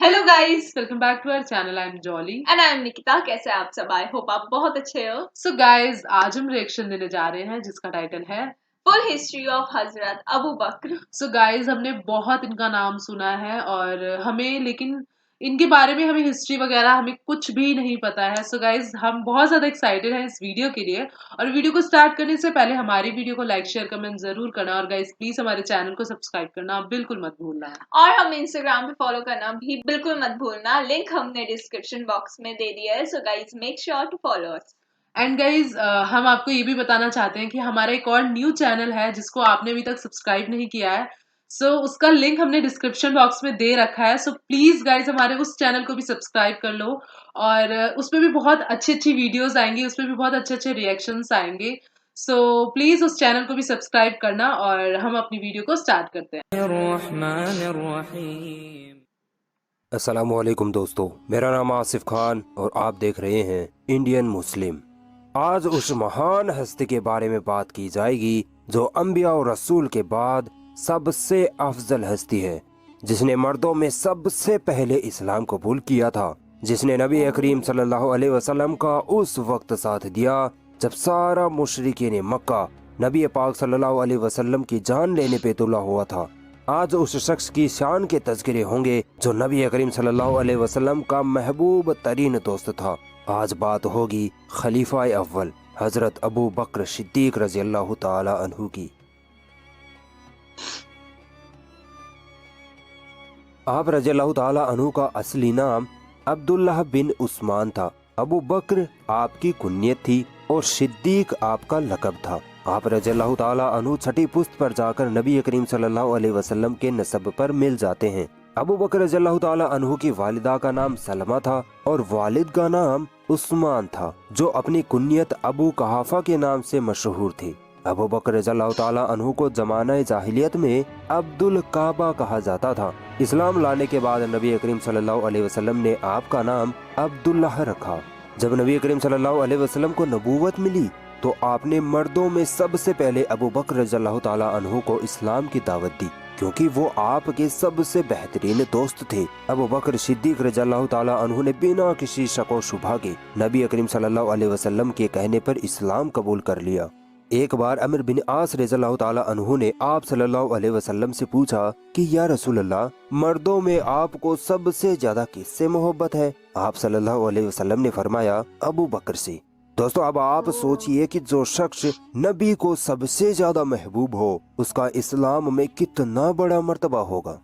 Hello guys, welcome back to our channel. I am Jolly and I am Nikita. कैसे आप सब? I hope आप बहुत अच्छे हो। सो गाइस, आज हम रिएक्शन देने जा रहे हैं जिसका टाइटल है full history of Hazrat Abu Bakr. So guys, हमने बहुत इनका नाम सुना है और हमें लेकिन इनके बारे में हमें हिस्ट्री वगैरह हमें कुछ भी नहीं पता है। सो गाइस, हम बहुत ज्यादा एक्साइटेड हैं इस वीडियो के लिए। और वीडियो को स्टार्ट करने से पहले हमारी वीडियो को लाइक शेयर कमेंट जरूर करना और गाइस प्लीज हमारे चैनल को सब्सक्राइब करना आप बिल्कुल मत भूलना। और हम इंस्टाग्राम पे फॉलो करना भी बिल्कुल मत भूलना। लिंक हमने डिस्क्रिप्शन बॉक्स में दे दिया है। So guys make sure to follow us. And guys हम आपको ये भी बताना चाहते हैं कि हमारा एक और न्यू चैनल है जिसको आपने अभी तक सब्सक्राइब नहीं किया है। उसका लिंक हमने डिस्क्रिप्शन बॉक्स में दे रखा है। प्लीज गाइज हमारे उस चैनल को भी सब्सक्राइब कर लो और उसमें भी बहुत अच्छी अच्छी वीडियोस आएंगी, उसमें भी बहुत अच्छे अच्छे रिएक्शंस आएंगे। प्लीज उस चैनल को भी सब्सक्राइब करना और हम अपनी वीडियो को स्टार्ट करते हैं। अस्सलामुअलैकुम दोस्तों, मेरा नाम आसिफ खान और आप देख रहे हैं इंडियन मुस्लिम। आज उस महान हस्ती के बारे में बात की जाएगी जो अंबिया और रसूल के बाद सबसे अफजल हस्ती है, जिसने मर्दों में सबसे पहले इस्लाम कबूल किया था, जिसने नबी करीम सल्लल्लाहु अलैहि वसल्लम का उस वक्त साथ दिया जब सारा मुशरिकीन मक्का नबी पाक सल्लल्लाहु अलैहि वसल्लम की जान लेने पे तुला हुआ था। आज उस शख्स की शान के तज़किरे होंगे जो नबी करीम सल्लल्लाहु अलैहि वसल्लम का महबूब तरीन दोस्त था। आज बात होगी खलीफा अव्वल हजरत अबू बकर सिद्दीक रज़ी अल्लाह ताला अन्हु की। आप रज़ी अल्लाह ताला अन्हु का असली नाम अब्दुल्लाह बिन उस्मान था। अबू बकर आपकी कुन्यत थी और सिद्दीक आपका लक़ब था। आप रज़ियल्लाहु ताला अन्हु छठी पुश्त पर जाकर नबी करीम सल्लल्लाहु अलैहि वसल्लम के नसब पर मिल जाते हैं। अबू बकर रज़ियल्लाहु ताला अन्हु की वालिदा का नाम सलमा था और वालिद का नाम उस्मान था, जो अपनी कुन्यत अबू कहाफा के नाम से मशहूर थे। अबू बकर रज़ियल्लाहु ताला अन्हु को ज़माना जाहिलियत में अब्दुल काबा कहा जाता था। इस्लाम लाने के बाद नबी करीम सल्लल्लाहु अलैहि वसल्लम ने आपका नाम अब्दुल्लाह रखा। जब नबी करीम सल्लल्लाहु अलैहि वसल्लम को नबूवत मिली तो आपने मर्दों में सबसे पहले अबू बकर रज़ियल्लाहु ताला अन्हु को इस्लाम की दावत दी, क्योंकि वो आपके सबसे बेहतरीन दोस्त थे। अबू बकर सिद्दीक रज़ियल्लाहु ताला अन्हु ने बिना किसी शक व शुबा के नबी करीम सल्लल्लाहु अलैहि वसल्लम के कहने पर इस्लाम कबूल कर लिया। एक बार अमर बिन आस रज़ियल्लाहु ताला अन्हु ने आप सल्लल्लाहु अलैहि वसल्लम से पूछा कि या रसूल अल्लाह, मर्दों में आपको सबसे ज्यादा किससे मोहब्बत है? आप सल्लल्लाहु अलैहि वसल्लम ने फरमाया अबू बकर से। दोस्तों, अब आप सोचिए कि जो शख्स नबी को सबसे ज्यादा महबूब हो उसका इस्लाम में कितना बड़ा मर्तबा होगा।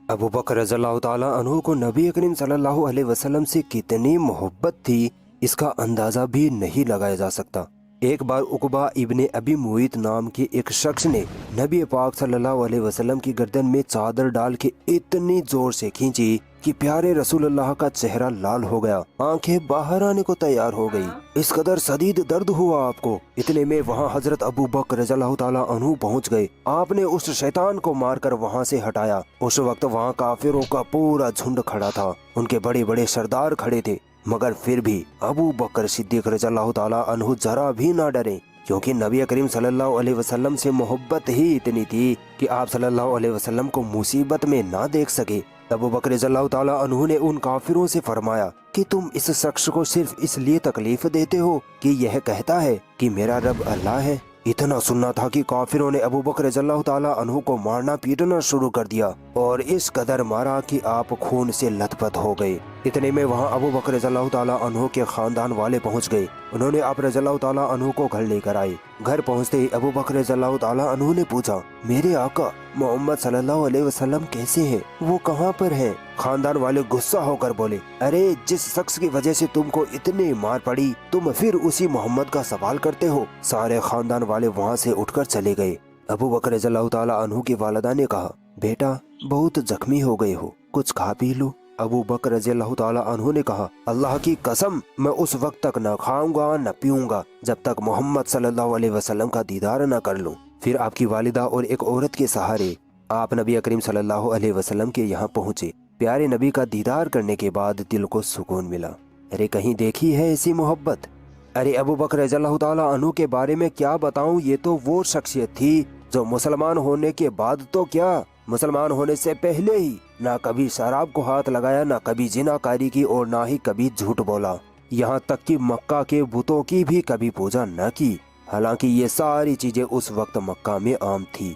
अबू बकर रज़ियल्लाहु ताला अन्हु को नबी करीम सल्लल्लाहु अलैहि वसल्लम से कितनी मोहब्बत थी, इसका अंदाजा भी नहीं लगाया जा सकता। एक बार उकबा इब्ने अबी मुईत नाम के एक शख्स ने नबी पाक सल्लल्लाहु अलैहि वसल्लम की गर्दन में चादर डाल के इतनी जोर से खींची कि प्यारे रसूलुल्लाह का चेहरा लाल हो गया, आंखें बाहर आने को तैयार हो गई। इस कदर शदीद दर्द हुआ आपको। इतने में वहाँ हजरत अबू बकर रज़ियल्लाहु ताला अन्हु पहुँच गए। आपने उस शैतान को मारकर वहाँ से हटाया। उस वक्त वहाँ काफिरों का पूरा झुंड खड़ा था, उनके बड़े बड़े सरदार खड़े थे, मगर फिर भी अबू बकर सिद्दीक रज़ियल्लाहु ताला अन्हु जरा भी ना डरे, क्योंकि नबी करीम सल्लल्लाहु अलैहि वसल्लम से मोहब्बत ही इतनी थी कि आप सल्लल्लाहु अलैहि वसल्लम को मुसीबत में ना देख सके। अबू बकर रज़ियल्लाहु ताला अन्हु ने उन काफिरों से फरमाया कि तुम इस शख्स को सिर्फ इसलिए तकलीफ देते हो कि यह कहता है कि मेरा रब अल्लाह है। इतना सुनना था कि काफिरों ने अबू बकर रज़ियल्लाहु ताला अन्हु को मारना पीटना शुरू कर दिया और इस कदर मारा कि आप खून से लथपथ हो गए। इतने में वहाँ अबू बकर रज़ियल्लाहु ताला अन्हु के खानदान वाले पहुँच गए। उन्होंने आप रज़ियल्लाहु ताला अन्हु को घर लेकर आए। घर पहुँचते ही अबू बकर रज़ियल्लाहु ताला अन्हु ने पूछा, मेरे आका मोहम्मद सल्लल्लाहु अलैहि वसल्लम कैसे हैं? वो कहाँ पर हैं? खानदान वाले गुस्सा होकर बोले, अरे जिस शख्स की वजह से तुमको इतनी मार पड़ी, तुम फिर उसी मोहम्मद का सवाल करते हो। सारे खानदान वाले वहाँ से उठकर चले गए। अबू बकर रज़ियल्लाहु ताला अन्हु की वालिदा ने कहा, बेटा बहुत जख्मी हो गए हो, कुछ खा पी लो। अबू बकर रज़ियल्लाहु ताला अन्हु ने कहा, अल्लाह की कसम मैं उस वक्त तक न खाऊंगा न पीऊंगा जब तक मोहम्मद सल्लल्लाहु अलैहि वसल्लम का दीदार न कर लूं। फिर आपकी वालिदा और एक औरत के सहारे आप नबी करीम सल्लल्लाहु अलैहि वसल्लम के यहाँ पहुँचे। प्यारे नबी का दीदार करने के बाद दिल को सुकून मिला। अरे कहीं देखी है ऐसी मोहब्बत? अरे अबू बकर रज़ियल्लाहु ताला अन्हु के बारे में क्या बताऊं, ये तो वो शख्सियत थी जो मुसलमान होने के बाद तो क्या, मुसलमान होने से पहले ही ना कभी शराब को हाथ लगाया, ना कभी जिनाकारी की और ना ही कभी झूठ बोला। यहाँ तक कि मक्का के बुतों की भी कभी पूजा न की। हालांकि ये सारी चीजें उस वक्त मक्का में आम थी।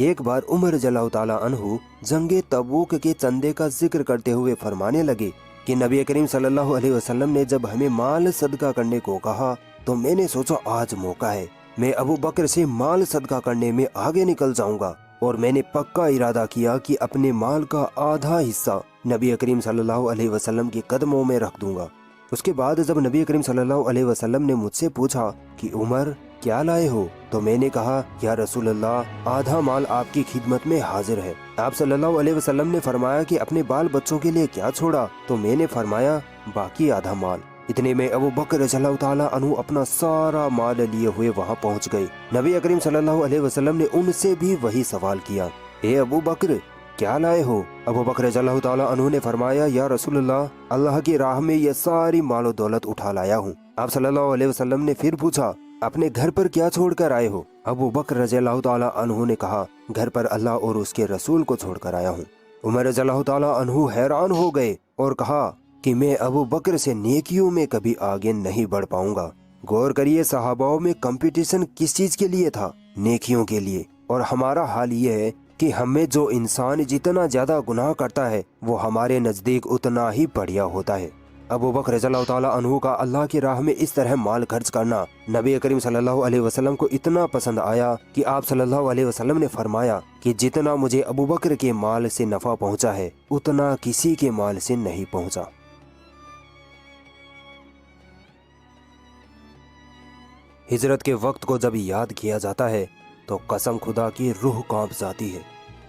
एक बार उमर रज़ियल्लाहु ताला अन्हु जंगे तबूक के चंदे का जिक्र करते हुए फरमाने लगे कि नबी करीम सल्लल्लाहु अलैहि वसल्लम ने जब हमें माल सदका करने को कहा तो मैंने सोचा आज मौका है, मैं अबू बकर से माल सदका करने में आगे निकल जाऊंगा। और मैंने पक्का इरादा किया कि अपने माल का आधा हिस्सा नबी करीम सल्लल्लाहु अलैहि वसल्लम के कदमों में रख दूंगा। उसके बाद जब नबी करीम सल्लल्लाहु अलैहि वसल्लम ने मुझसे पूछा कि उमर क्या लाए हो, तो मैंने कहा या रसूल अल्लाह, आधा माल आपकी खिदमत में हाजिर है। आप सल्लल्लाहु अलैहि वसल्लम ने फरमाया कि अपने बाल बच्चों के लिए क्या छोड़ा, तो मैंने फरमाया बाकी आधा माल। इतने में अबू बकर रज़ियल्लाहु ताला अन्हु अपना सारा माल लिए हुए वहाँ पहुँच गए। नबी करीम सल्लल्लाहु अलैहि वसल्लम ने उनसे भी वही सवाल किया, ए अबू बकर क्या लाए हो? अबू बकर रज़ियल्लाहु ताला अन्हु ने फरमाया या रसूल अल्लाह, अल्लाह की राह में ये सारी मालो दौलत उठा लाया हूँ। आप सल्लल्लाहु अलैहि वसल्लम ने फिर पूछा अपने घर पर क्या छोड़ कर आए हो? अबू बकर रज़ियल्लाहु ताला अन्हु ने कहा घर पर अल्लाह और उसके रसूल को छोड़ कर आया हूँ। उमर रज़ियल्लाहु ताला अन्हु हैरान हो गए और कहा कि मैं अबू बकर से नेकियों में कभी आगे नहीं बढ़ पाऊंगा। गौर करिए, सहाबाओं में कंपटीशन किस चीज के लिए था? नेकियों के लिए। और हमारा हाल ये है कि हमें जो इंसान जितना ज्यादा गुनाह करता है वो हमारे नजदीक उतना ही बढ़िया होता है। अबू बकर रज़ियल्लाहु ताला अन्हु का अल्लाह की राह में इस तरह माल खर्च करना नबी करीम सल्लल्लाहु अलैहि वसल्लम को इतना पसंद आया कि आप सल्लल्लाहु अलैहि वसल्लम ने फरमाया कि जितना मुझे अबू बकर के माल से नफा पहुंचा है उतना किसी के माल से नहीं पहुंचा। हिजरत के वक्त को जब याद किया जाता है तो कसम खुदा की रूह कांप जाती है।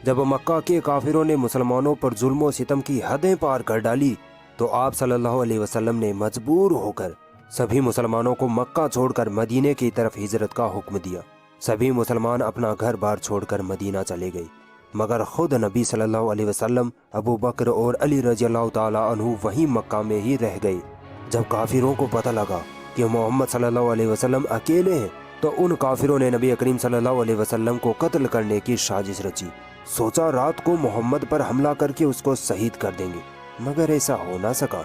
जब मक्का के काफिरों ने मुसलमानों पर जुल्म सितम की हदें पार कर डाली तो आप सल्लल्लाहु अलैहि वसल्लम ने मजबूर होकर सभी मुसलमानों को मक्का छोड़कर मदीने की तरफ हिजरत का हुक्म दिया। सभी मुसलमान अपना घर बार छोड़कर मदीना चले गए, मगर खुद नबी सल्लल्लाहु अलैहि वसल्लम, अबू बकर और अली रज़ियल्लाहु ताला अन्हु वहीं मक्का में ही रह गए। जब काफिरों को पता लगा कि मोहम्मद सल्लल्लाहु अलैहि वसल्लम अकेले हैं तो उन काफिरों ने नबी करीम सल्लल्लाहु अलैहि वसल्लम को कत्ल करने की साजिश रची। सोचा रात को मोहम्मद पर हमला करके उसको शहीद कर देंगे, मगर ऐसा हो ना सका।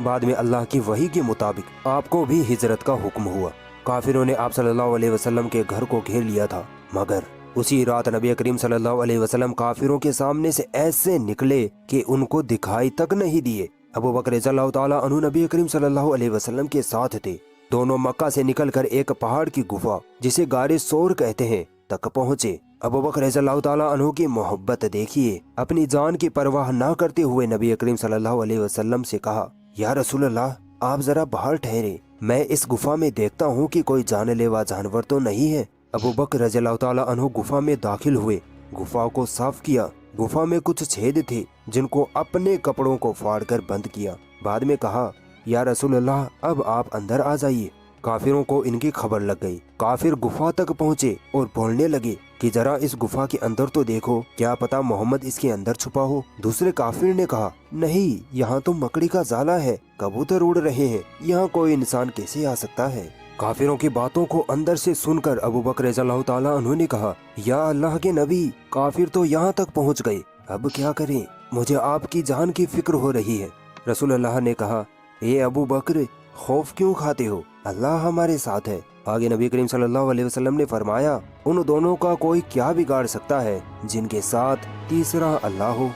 बाद में अल्लाह की वही के मुताबिक आपको भी हिजरत का हुक्म हुआ। काफिरों ने आप सल्लल्लाहु अलैहि वसल्लम के घर को घेर लिया था, मगर उसी रात नबी करीम सल्लल्लाहु अलैहि वसल्लम काफिरों के सामने से ऐसे निकले कि उनको दिखाई तक नहीं दिए। अबू बकर रज़ियल्लाहु ताला अन्हु नबी करीम सल्लल्लाहु अलैहि वसल्लम के साथ थे। दोनों मक्का से निकलकर एक पहाड़ की गुफा जिसे गारे सोर कहते हैं तक पहुँचे। अबू बकर रज़ियल्लाहु ताला अन्हु की मोहब्बत देखिए। अपनी जान की परवाह ना करते हुए नबी करीम सल्लल्लाहु अलैहि वसल्लम से कहा या रसूल अल्लाह, आप जरा बाहर ठहरे, मैं इस गुफा में देखता हूँ कि कोई जानलेवा जानवर तो नहीं है। अबू बकर रज़ियल्लाहु ताला अन्हु गुफा में दाखिल हुए, गुफा को साफ किया। गुफा में कुछ छेद थे जिनको अपने कपड़ों को फाड़ कर बंद किया। बाद में कहा या रसूल अल्लाह, अब आप अंदर आ जाइए। काफिरों को इनकी खबर लग गई। काफिर गुफा तक पहुँचे और बोलने लगे कि जरा इस गुफा के अंदर तो देखो, क्या पता मोहम्मद इसके अंदर छुपा हो। दूसरे काफिर ने कहा नहीं, यहाँ तो मकड़ी का जाला है, कबूतर उड़ रहे हैं, यहाँ कोई इंसान कैसे आ सकता है। काफिरों की बातों को अंदर से सुनकर अबू बकर रज़ियल्लाहु ताला अन्हु ने कहा या अल्लाह के नबी, काफिर तो यहाँ तक पहुँच गए, अब क्या करें, मुझे आपकी जान की फिक्र हो रही है। रसूल अल्लाह ने कहा ए अबू बकर, खौफ क्यों खाते हो, अल्लाह हमारे साथ है। आगे नबी करीम सल्लल्लाहु अलैहि वसल्लम ने फरमाया उन दोनों का कोई क्या बिगाड़ सकता है जिनके साथ तीसरा अल्लाह हो।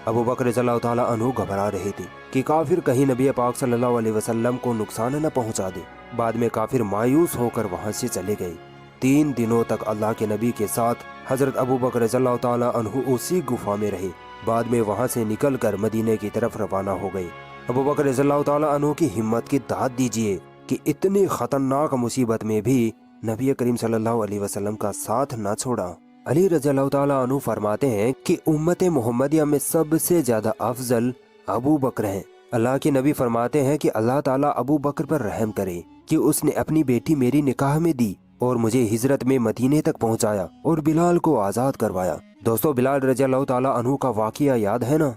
अबू बकर रज़ियल्लाहु ताला अन्हु घबरा रहे थे कि काफिर कहीं नबी पाक सल्लल्लाहु अलैहि वसल्लम को नुकसान न पहुंचा दे। बाद में काफिर मायूस होकर वहां से चले गए। 3 दिनों तक अल्लाह के नबी के साथ हजरत अबू बकर रज़ियल्लाहु ताला अन्हु उसी गुफा में रहे। बाद में वहां से निकलकर मदीने की तरफ रवाना हो गए। अबू बकर रज़ियल्लाहु ताला अन्हु की हिम्मत की दाद दीजिए कि इतनी खतरनाक मुसीबत में भी नबी करीम सल्लल्लाहु अलैहि वसल्लम का साथ न छोड़ा। अली रज़ियल्लाहु ताला अन्हु फरमाते हैं कि उम्मत मोहम्मदिया में सबसे ज्यादा अफजल अबू बकर हैं। अल्लाह के नबी फरमाते हैं कि अल्लाह ताला अबू बकर पर रहम करे कि उसने अपनी बेटी मेरी निकाह में दी और मुझे हिजरत में मदीने तक पहुंचाया और बिलाल को आजाद करवाया। दोस्तों, बिलाल रज़ियल्लाहु ताला अन्हु का वाक़िया याद है ना।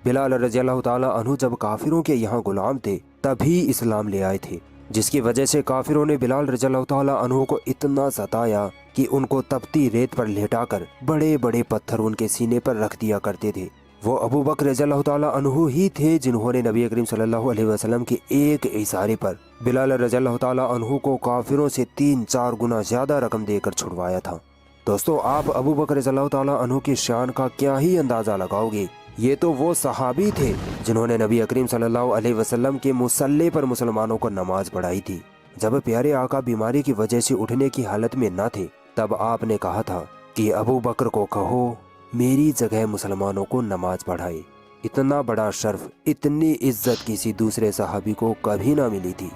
बिलाल रज़ियल्लाहु ताला अन्हु जब काफिरों के यहाँ गुलाम थे तभी इस्लाम ले आए थे, जिसकी वजह से काफिरों ने बिलाल रज़ियल्लाहु ताला अन्हु को इतना सताया कि उनको तपती रेत पर लेटाकर बड़े बड़े पत्थर उनके सीने पर रख दिया करते थे। वो अबू बकर रज़ियल्लाहु ताला अन्हु ही थे जिन्होंने नबी करीम सल्लल्लाहु अलैहि वसल्लम के एक इशारे पर बिलाल रज़ियल्लाहु ताला अन्हु को काफिरों से 3-4 गुना ज्यादा रकम देकर छुड़वाया था। दोस्तों, आप अबू बकर रज़ियल्लाहु ताला अन्हु की शान का क्या ही अंदाजा लगाओगे। ये तो वो सहाबी थे जिन्होंने नबी करीम सल्लल्लाहु अलैहि वसल्लम के मुसल्ले पर मुसलमानों को नमाज पढ़ाई थी। जब प्यारे आका बीमारी की वजह से उठने की हालत में न थे, तब आपने कहा था कि अबू बकर को कहो मेरी जगह मुसलमानों को नमाज पढ़ाए। इतना बड़ा शर्फ, इतनी इज्जत किसी दूसरे सहाबी को कभी ना मिली थी।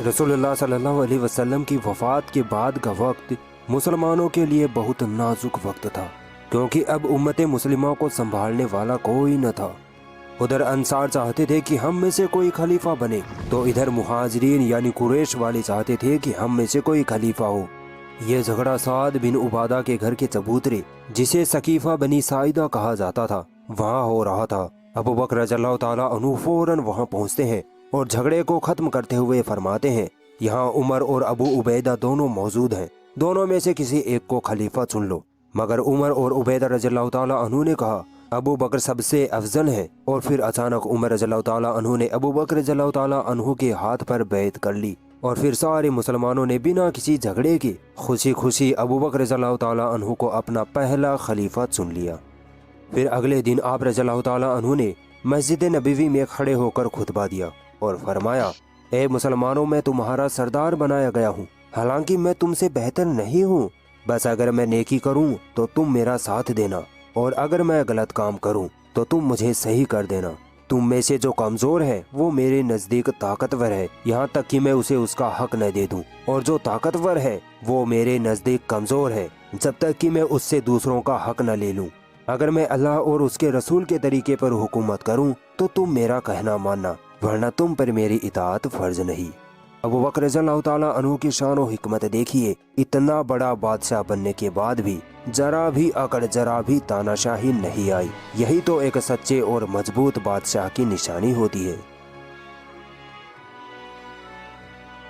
रसूलुल्लाह सल्लल्लाहु अलैहि वसल्लम की वफात के बाद का वक्त मुसलमानों के लिए बहुत नाजुक वक्त था, क्योंकि अब उम्मत मुस्लिमा को संभालने वाला कोई न था। उधर अंसार चाहते थे कि हम में से कोई खलीफा बने, तो इधर मुहाजिरीन यानी कुरैश वाले चाहते थे कि हम में से कोई खलीफा हो। ये झगड़ा साद बिन उबादा के घर के चबूतरे, जिसे सकीफा बनी साइदा कहा जाता था, वहाँ हो रहा था। अबू बकर रज़ियल्लाहु ताला अन्हु फौरन वहाँ पहुँचते हैं और झगड़े को खत्म करते हुए फरमाते हैं, यहाँ उमर और अबू उबैदा दोनों मौजूद हैं, दोनों में से किसी एक को खलीफा चुन लो। मगर उमर और उबैदा रज़ियल्लाहु ताला अन्हु ने कहा अबू बकर सबसे अफजल है। और फिर अचानक उमर रज़ियल्लाहु ताला अन्हु ने अबू बकर रज़ियल्लाहु ताला अन्हु के हाथ पर बैत कर ली और फिर सारे मुसलमानों ने बिना किसी झगड़े के खुशी खुशी अबू बकर रज़ियल्लाहु ताला अन्हु को अपना पहला खलीफा चुन लिया। फिर अगले दिन आप रज़ियल्लाहु ताला अन्हु ने मस्जिद नबवी में खड़े होकर खुतबा दिया और फरमाया, ए मुसलमानों, मैं तुम्हारा सरदार बनाया गया हूँ। हालांकि मैं तुमसे बेहतर नहीं हूँ, बस अगर मैं नेकी करूँ तो तुम मेरा साथ देना, और अगर मैं गलत काम करूँ तो तुम मुझे सही कर देना। तुम में से जो कमजोर है वो मेरे नजदीक ताकतवर है, यहाँ तक कि मैं उसे उसका हक न दे दूं, और जो ताकतवर है वो मेरे नजदीक कमजोर है, जब तक कि मैं उससे दूसरों का हक न ले लूं। अगर मैं अल्लाह और उसके रसूल के तरीके पर हुकूमत करूं तो तुम मेरा कहना मानना, वरना तुम पर मेरी इताअत फर्ज नहीं। अबू बकर रज़ियल्लाहु ताला अन्हु की शान और हिकमत देखिए। इतना बड़ा बादशाह बनने के बाद भी जरा भी अकड़, जरा भी तानाशाही नहीं आई। यही तो एक सच्चे और मजबूत बादशाह की निशानी होती है।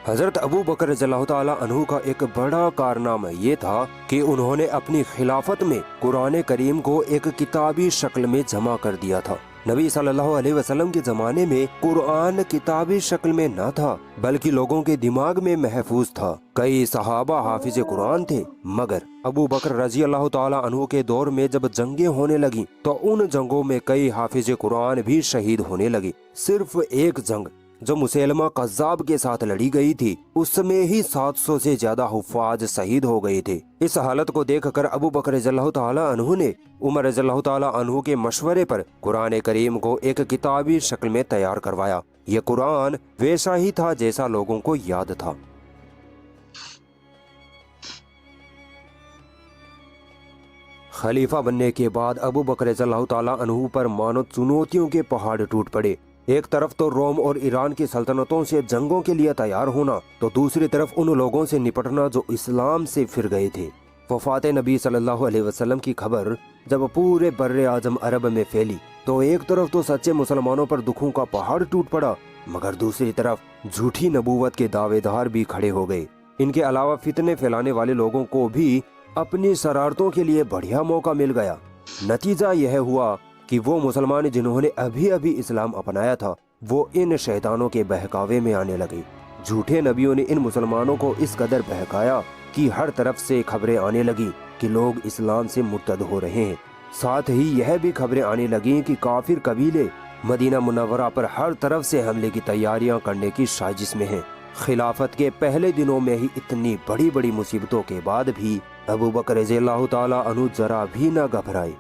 हजरत अबू बकर रज़ियल्लाहु ताला अन्हु का एक बड़ा कारनामा ये था कि उन्होंने अपनी खिलाफत में कुरान करीम को एक किताबी शक्ल में जमा कर दिया था। नबी सल्लल्लाहु अलैहि वसल्लम के जमाने में कुरान किताबी शक्ल में न था, बल्कि लोगों के दिमाग में महफूज था। कई सहाबा हाफिज कुरान थे, मगर अबू बकर रज़ियल्लाहु ताला अन्हु के दौर में जब जंगें होने लगी तो उन जंगों में कई हाफिज कुरान भी शहीद होने लगे। सिर्फ एक जंग जो मुसैलमा कज़्ज़ाब के साथ लड़ी गई थी, उसमें ही 700 से ज्यादा हुफ़ाज शहीद हो गए थे। इस हालत को देखकर अबू बकर रज़ियल्लाहु ताला अन्हु ने उमर रज़ियल्लाहु ताला अन्हु के मशवरे पर कुरान करीम को एक किताबी शक्ल में तैयार करवाया। ये कुरान वैसा ही था जैसा लोगों को याद था। खलीफा बनने के बाद अबू बकर रज़ियल्लाहु ताला अन्हु पर मानो चुनौतियों के पहाड़ टूट पड़े। एक तरफ तो रोम और ईरान की सल्तनतों से जंगों के लिए तैयार होना, तो दूसरी तरफ उन लोगों से निपटना जो इस्लाम से फिर गए थे। वफात नबी सल्लल्लाहु अलैहि वसल्लम की खबर जब पूरे बर्रे आजम अरब में फैली, तो एक तरफ तो सच्चे मुसलमानों पर दुखों का पहाड़ टूट पड़ा, मगर दूसरी तरफ झूठी नबूवत के दावेदार भी खड़े हो गए। इनके अलावा फितने फैलाने वाले लोगों को भी अपनी शरारतों के लिए बढ़िया मौका मिल गया। नतीजा यह हुआ कि वो मुसलमान जिन्होंने अभी अभी इस्लाम अपनाया था, वो इन शैतानों के बहकावे में आने लगे। झूठे नबियों ने इन मुसलमानों को इस कदर बहकाया कि हर तरफ से खबरें आने लगी कि लोग इस्लाम से मुर्तद हो रहे हैं। साथ ही यह भी खबरें आने लगी कि काफिर कबीले मदीना मुनव्वरा पर हर तरफ से हमले की तैयारियां करने की साजिश में हैं। खिलाफत के पहले दिनों में ही इतनी बड़ी बड़ी मुसीबतों के बाद भी अबू बकर रज़ियल्लाहु ताला अन्हु जरा भी न घबराए।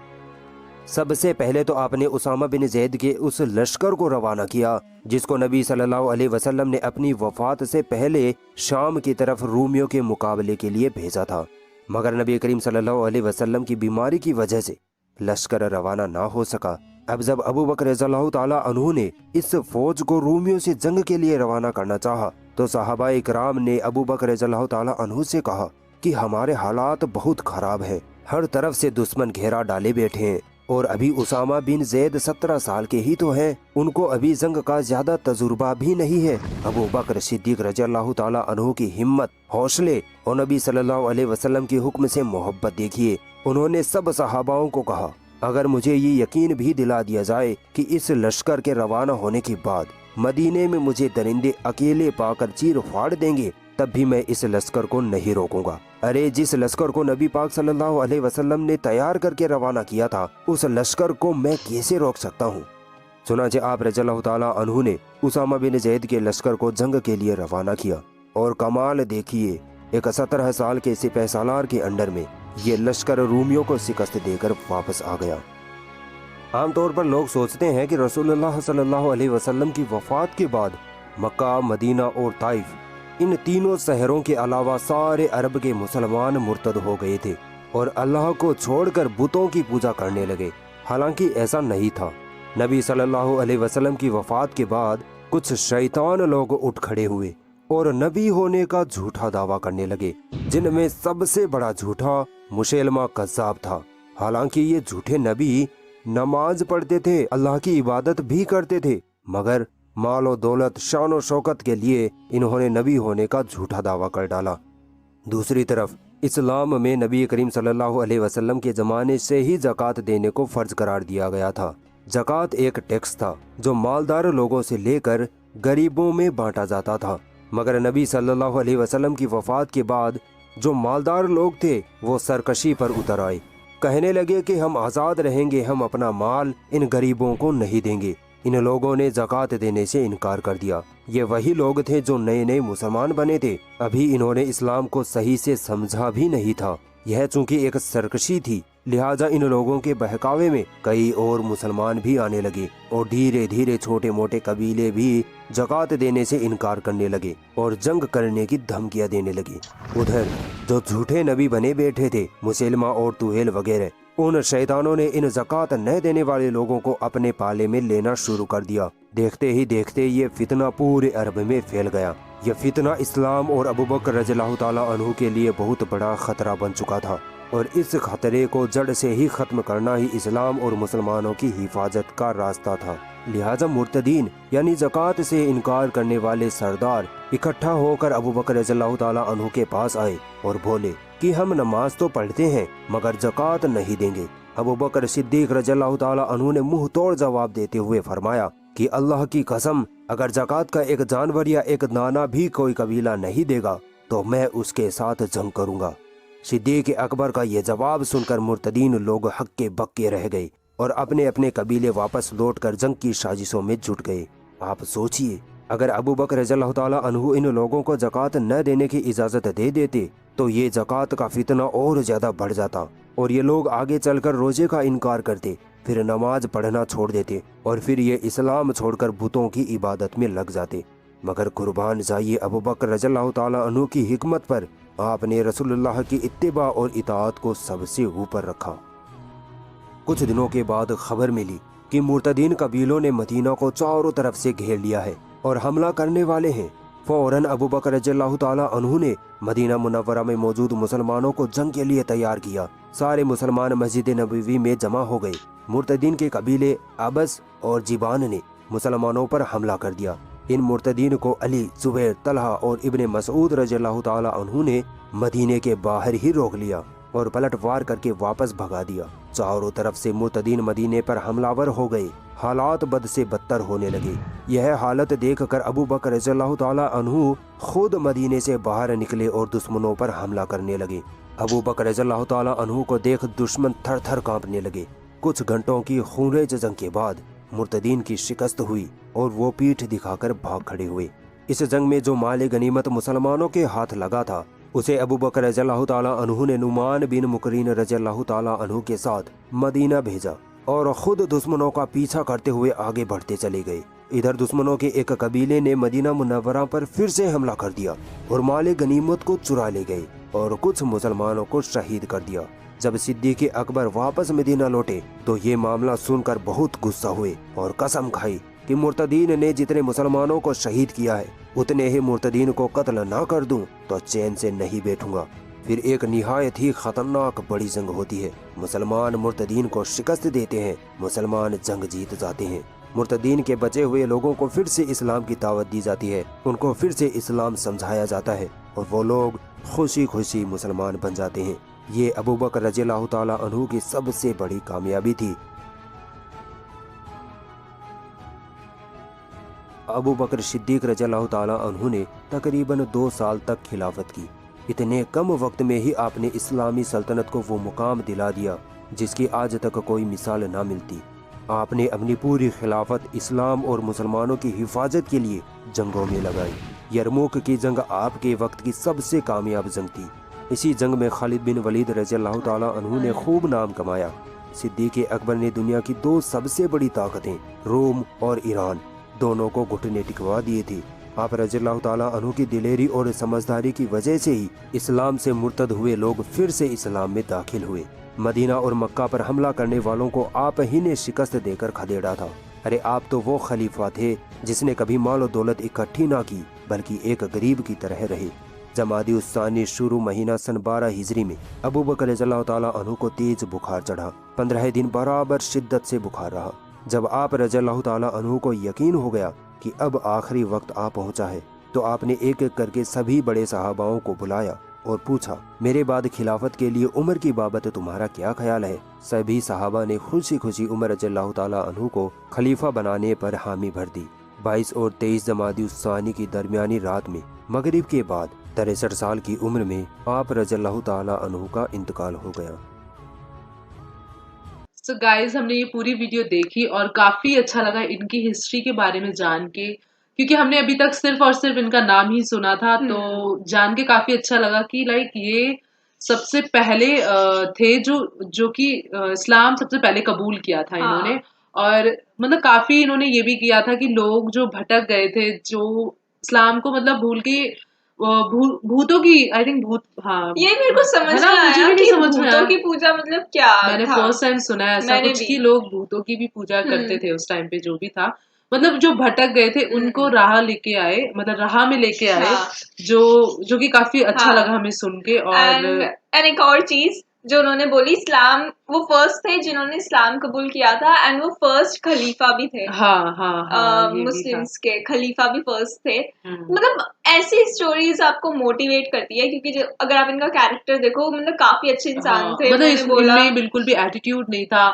सबसे पहले तो आपने उसामा बिन ज़ैद के उस लश्कर को रवाना किया जिसको नबी सल्लल्लाहु अलैहि वसल्लम ने अपनी वफात से पहले शाम की तरफ रूमियों के मुकाबले के लिए भेजा था, मगर नबी करीम सल्लल्लाहु अलैहि वसल्लम की बीमारी की वजह से लश्कर रवाना ना हो सका। अब जब अबू बकर रज़ियल्लाहु ताला अन्हु ने इस फौज को रूमियों से जंग के लिए रवाना करना चाहा, तो सहाबा इकराम ने अबू बकर रज़ियल्लाहु ताला अन्हु से कहा कि हमारे हालात बहुत खराब हैं, हर तरफ से दुश्मन घेरा डाले बैठे हैं, और अभी उसामा बिन ज़ैद 17 साल के ही तो हैं, उनको अभी जंग का ज्यादा तजुर्बा भी नहीं है। अबू बकर सिद्दीक रज़ियल्लाहु ताला अन्हु की हिम्मत, हौसले और नबी सल्लल्लाहु अलैहि वसल्लम के हुक्म से मोहब्बत देखिए। उन्होंने सब सहाबाओं को कहा اگر مجھے یہ یقین بھی دلا دیا جائے کہ اس لشکر کے روانہ ہونے کے بعد مدینے میں مجھے درندے اکیلے پا کر چیر پھاڑ دیں گے تب بھی میں اس لشکر کو نہیں روکوں گا۔ ارے جس لشکر کو نبی پاک صلی اللہ علیہ وسلم نے تیار کر کے روانہ کیا تھا اس لشکر کو میں کیسے روک سکتا ہوں؟ چنانچہ آپ رضی اللہ تعالیٰ عنہ نے اسامہ بن زید کے لشکر کو جنگ کے لیے روانہ کیا، اور کمال دیکھیے، ایک 17 سال کے سپہ سالار کے انڈر میں یہ لشکر رومیوں کو شکست دے کر واپس آ گیا۔ عام طور پر لوگ سوچتے ہیں کہ رسول اللہ صلی اللہ علیہ وسلم کی وفات کے بعد مکہ، مدینہ اور طائف ان تینوں شہروں کے علاوہ سارے عرب کے مسلمان مرتد ہو گئے تھے اور اللہ کو چھوڑ کر بتوں کی پوجا کرنے لگے، حالانکہ ایسا نہیں تھا۔ نبی صلی اللہ علیہ وسلم کی وفات کے بعد کچھ شیطان لوگ اٹھ کھڑے ہوئے اور نبی ہونے کا جھوٹا دعویٰ کرنے لگے، جن میں سب سے بڑا جھوٹا مسیلمہ کذاب تھا۔ حالانکہ یہ جھوٹے نبی نماز پڑھتے تھے، اللہ کی عبادت بھی کرتے تھے، مگر مال و دولت، شان و شوکت کے لیے انہوں نے نبی ہونے کا جھوٹا دعویٰ کر ڈالا۔ دوسری طرف اسلام میں نبی کریم صلی اللہ علیہ وسلم کے زمانے سے ہی زکوٰۃ دینے کو فرض قرار دیا گیا تھا۔ زکوٰۃ ایک ٹیکس تھا جو مالدار لوگوں سے لے کر غریبوں میں بانٹا جاتا تھا، مگر نبی صلی اللہ علیہ وسلم کی وفات کے بعد جو مالدار لوگ تھے وہ سرکشی پر اتر آئے، کہنے لگے کہ ہم آزاد رہیں گے، ہم اپنا مال ان غریبوں کو نہیں دیں گے۔ ان لوگوں نے زکوٰۃ دینے سے انکار کر دیا۔ یہ وہی لوگ تھے جو نئے نئے مسلمان بنے تھے، ابھی انہوں نے اسلام کو صحیح سے سمجھا بھی نہیں تھا۔ یہ چونکہ ایک سرکشی تھی، لہٰذا ان لوگوں کے بہکاوے میں کئی اور مسلمان بھی آنے لگے اور دھیرے دھیرے چھوٹے موٹے قبیلے بھی زکوٰۃ دینے سے انکار کرنے لگے اور جنگ کرنے کی دھمکیاں دینے لگے۔ ادھر جو جھوٹے نبی بنے بیٹھے تھے، مسیلمہ اور طویل وغیرہ، ان شیطانوں نے ان زکوٰۃ نہ دینے والے لوگوں کو اپنے پالے میں لینا شروع کر دیا۔ دیکھتے ہی دیکھتے یہ فتنہ پورے عرب میں پھیل گیا۔ یہ فتنہ اسلام اور ابوبکر رضی اللہ تعالیٰ عنہ کے لیے بہت بڑا خطرہ بن چکا تھا، اور اس خطرے کو جڑ سے ہی ختم کرنا ہی اسلام اور مسلمانوں کی حفاظت کا راستہ تھا۔ لہٰذا مرتدین یعنی زکوٰۃ سے انکار کرنے والے سردار اکٹھا ہو کر ابوبکر رضی اللہ تعالیٰ عنہ کے پاس آئے اور بولے کہ ہم نماز تو پڑھتے ہیں مگر زکوٰۃ نہیں دیں گے۔ ابوبکر صدیق رضی اللہ تعالیٰ عنہ نے منہ توڑ جواب دیتے ہوئے فرمایا کہ اللہ کی قسم، اگر زکوٰۃ کا ایک جانور یا ایک دانہ بھی کوئی قبیلہ نہیں دے گا تو میں اس کے ساتھ جنگ کروں گا۔ صدیق اکبر کا یہ جواب سن کر مرتدین لوگ ہکے بکے رہ گئے اور اپنے اپنے قبیلے واپس لوٹ کر جنگ کی سازشوں میں جٹ گئے۔ آپ سوچئے، اگر ابوبکر رضی اللہ تعالیٰ عنہ ان لوگوں کو زکوٰۃ نہ دینے کی اجازت دے دیتے تو یہ زکوٰۃ کا فتنہ اور زیادہ بڑھ جاتا اور یہ لوگ آگے چل کر روزے کا انکار کرتے، پھر نماز پڑھنا چھوڑ دیتے اور پھر یہ اسلام چھوڑ کر بتوں کی عبادت میں لگ جاتے۔ مگر قربان جائیے ابوبکر رضی اللہ تعالیٰ عنہ کی حکمت پر، آپ نے رسول اللہ کی اتباع اور اطاعت کو سب سے اوپر رکھا۔ کچھ دنوں کے بعد خبر ملی کہ مرتدین قبیلوں نے مدینہ کو چاروں طرف سے گھیر لیا ہے اور حملہ کرنے والے ہیں۔ فوراً ابوبکر رضی اللہ تعالیٰ عنہ نے مدینہ منورہ میں موجود مسلمانوں کو جنگ کے لیے تیار کیا۔ سارے مسلمان مسجد نبوی میں جمع ہو گئے۔ مرتدین کے قبیلے ابس اور جبان نے مسلمانوں پر حملہ کر دیا۔ ان مرتدین کو علی، زبیر، طلحہ اور ابن مسعود رضی اللہ تعالیٰ عنہ نے مدینے کے باہر ہی روک لیا اور پلٹ وار کر کے واپس بھگا دیا۔ چاروں طرف سے مرتدین مدینے پر حملہ ور ہو گئے۔ حالات بد سے بدتر ہونے لگے۔ یہ حالت دیکھ کر ابوبکر رضی اللہ تعالیٰ عنہ خود مدینے سے باہر نکلے اور دشمنوں پر حملہ کرنے لگے۔ ابوبکر رضی اللہ تعالیٰ عنہ کو دیکھ دشمن تھر تھر کانپنے لگے۔ کچھ گھنٹوں کی خونریز جنگ کے بعد مرتدین کی شکست ہوئی اور وہ پیٹھ دکھا کر بھاگ کھڑے ہوئے۔ اس جنگ میں جو مال غنیمت مسلمانوں کے ہاتھ لگا تھا اسے ابوبکر رضی اللہ تعالیٰ عنہ نے نعمان بن مقرین رضی اللہ تعالیٰ عنہ کے ساتھ مدینہ بھیجا اور خود دشمنوں کا پیچھا کرتے ہوئے آگے بڑھتے چلے گئے۔ ادھر دشمنوں کے ایک قبیلے نے مدینہ منورہ پر پھر سے حملہ کر دیا اور مال غنیمت کو چرا لے گئے اور کچھ مسلمانوں کو شہید کر دیا۔ جب صدیق اکبر واپس مدینہ لوٹے تو یہ معاملہ سن کر بہت غصہ ہوئے اور قسم کھائی کہ مرتدین نے جتنے مسلمانوں کو شہید کیا ہے اتنے ہی مرتدین کو قتل نہ کر دوں تو چین سے نہیں بیٹھوں گا۔ پھر ایک نہایت ہی خطرناک بڑی جنگ ہوتی ہے۔ مسلمان مرتدین کو شکست دیتے ہیں، مسلمان جنگ جیت جاتے ہیں۔ مرتدین کے بچے ہوئے لوگوں کو پھر سے اسلام کی دعوت دی جاتی ہے، ان کو پھر سے اسلام سمجھایا جاتا ہے اور وہ لوگ خوشی خوشی مسلمان بن جاتے ہیں۔ ये अबू बकर रज़ियल्लाहु ताला अन्हु की सबसे बड़ी कामयाबी थी। अबू बकर सिद्दीक रज़ियल्लाहु ताला अन्हु ने तकरीबन 2 साल तक खिलाफत की। इतने कम वक्त में ही आपने इस्लामी सल्तनत को वो मुकाम दिला दिया जिसकी आज तक कोई मिसाल ना मिलती। आपने अपनी पूरी खिलाफत इस्लाम और मुसलमानों की हिफाजत के लिए जंगों में लगाई। यरमुक की जंग आपके वक्त की सबसे कामयाब जंग थी। इसी जंग में खालिद बिन वलीद रज़ियल्लाहु ताला अन्हु ने खूब नाम कमाया। सिद्दीक़ अकबर ने दुनिया की 2 सबसे बड़ी ताकतें रोम और ईरान दोनों को घुटने टिकवा दिए थे। आप रज़ियल्लाहु ताला अन्हु की दिलेरी और समझदारी की वजह से ही इस्लाम से मुर्तद हुए लोग फिर से इस्लाम में दाखिल हुए। मदीना और मक्का पर हमला करने वालों को आप ही ने शिकस्त देकर खदेड़ा था। अरे आप तो वो खलीफा थे जिसने कभी माल और दौलत इकट्ठी ना की बल्कि एक गरीब की तरह रहे। जमादी उस्सानी शुरू महीना सन 12 हिजरी में अबू बकर रज़ियल्लाहु ताला अन्हु को तेज बुखार चढ़ा। 15 दिन बराबर शिद्दत से बुखार रहा। जब आप रज़ियल्लाहु ताला अन्हु को यकीन हो गया कि अब आखिरी वक्त आ पहुंचा है तो आपने एक एक करके सभी बड़े सहाबाओं को बुलाया और पूछा, मेरे बाद खिलाफत के लिए उमर की बाबत तुम्हारा क्या ख्याल है। सभी सहाबा ने खुशी खुशी उमर रज़ियल्लाहु ताला अन्हु को खलीफा बनाने पर हामी भर दी। 22 और 23 जमादी उस्सानी की दरमियानी रात में मगरिब के बाद 63 साल की उम्र में आप रज़ियल्लाहु ताला अन्हु का इंतकाल हो गया। सो गाइज हमने ये पूरी वीडियो देखी और काफी अच्छा लगा इनकी हिस्ट्री के बारे में जान के, क्योंकि हमने अभी तक सिर्फ और सिर्फ इनका नाम ही सुना था। तो जान के काफी अच्छा लगा कि लाइक ये सबसे पहले थे जो कि इस्लाम सबसे पहले कबूल किया था इन्होंने। और मतलब काफी इन्होंने ये भी किया था कि लोग जो भटक गए थे, जो इस्लाम को मतलब भूल के भूतों की, आई थिंक भूत, हाँ ये मेरे को समझ है ना, नहीं मुझे आया भी नहीं कि समझ में भूतों आया। की पूजा मतलब क्या मैंने था। फर्स्ट टाइम सुना है ऐसा मैंने कुछ भी। कि लोग भूतों की भी पूजा करते थे उस टाइम पे, जो भी था। मतलब जो भटक गए थे उनको राह लेके आए, मतलब राह में लेके आए। हाँ। जो कि काफी अच्छा हाँ। लगा हमें सुन के। और एंड एक और चीज जो उन्होंने बोली, इस्लाम, वो फर्स्ट थे जिन्होंने इस्लाम कबूल किया था एंड वो फर्स्ट खलीफा भी थे। हाँ, ये भी था। मुस्लिम्स के खलीफा भी फर्स्ट थे। मतलब ऐसी स्टोरीज आपको मोटिवेट करती है, क्योंकि अगर आप इनका कैरेक्टर देखो, मतलब काफी अच्छे इंसान थे। मतलब उन्होंने बोला इनमें बिल्कुल भी एटीट्यूड नहीं था।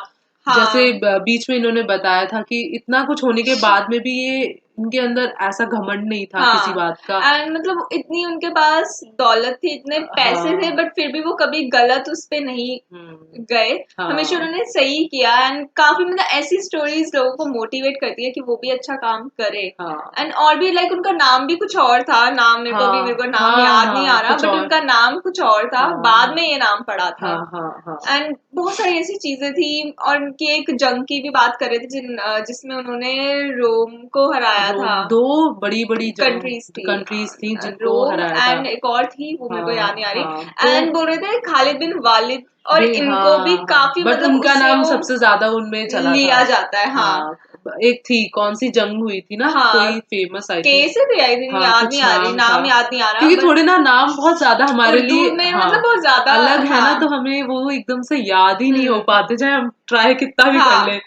जैसे बीच में इन्होंने बताया था कि इतना कुछ होने के बाद में भी ये इनके अंदर ऐसा घमंड नहीं था किसी बात का। एंड मतलब इतनी उनके पास दौलत थी, इतने पैसे थे, बट फिर भी वो कभी गलत उस पे नहीं गए। हमेशा उन्होंने सही किया। एंड काफी मतलब ऐसी स्टोरीज लोगों को मोटिवेट करती है कि वो भी अच्छा काम करे। एंड और भी लाइक उनका नाम भी कुछ और था, नाम मेरे को नाम याद नहीं आ रहा, बट उनका नाम कुछ और था। बाद में ये नाम पड़ा था। एंड बहुत सारी ऐसी चीजें थी। और उनकी एक जंग की भी बात कर रहे थे जिसमें उन्होंने रोम को हराया था। 2 बड़ी कंट्रीज थी जिनको रोम हराया था। एंड एक और थी, वो मेरे को याद नहीं आ रही। एंड बोल रहे थे खालिद बिन वालिद, और इनको भी काफी बट मतलब उनका नाम सबसे ज्यादा उनमें चला लिया जाता है। एक थी, कौन सी जंग हुई थी ना, कोई फेमस आई थी, कैसे थे, आई थिंक याद नहीं आ रही, नाम याद नहीं आ रहा, क्योंकि थोड़े ना नाम बहुत ज्यादा हमारे लिए मतलब बहुत ज्यादा अलग है ना, तो हमें वो एकदम से याद ही नहीं हो पाते, चाहे हम ट्राई कितना भी कर ले।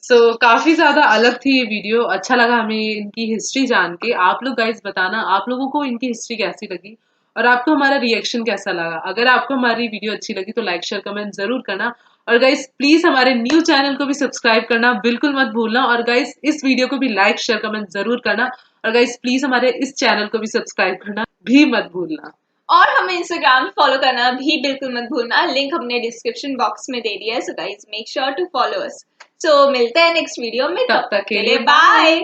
सो काफी ज्यादा अलग थी ये वीडियो। अच्छा लगा हमें इनकी हिस्ट्री जान के। आप लोग गाइस बताना आप लोगों को इनकी हिस्ट्री कैसी लगी और आपको हमारा रिएक्शन कैसा लगा। अगर आपको हमारी वीडियो अच्छी लगी तो लाइक शेयर कमेंट जरूर करना। और गाइस प्लीज हमारे न्यू चैनल को भी सब्सक्राइब करना बिल्कुल मत भूलना। और गाइस इस वीडियो को भी लाइक शेयर कमेंट जरूर करना। और गाइस प्लीज हमारे इस चैनल को भी सब्सक्राइब करना भी मत भूलना। और हमें इंस्टाग्राम फॉलो करना भी बिल्कुल मत भूलना। लिंक हमने डिस्क्रिप्शन बॉक्स में दे दिया है। So guys make sure to follow us. So मिलते हैं नेक्स्ट वीडियो में, तब तक के लिए बाय।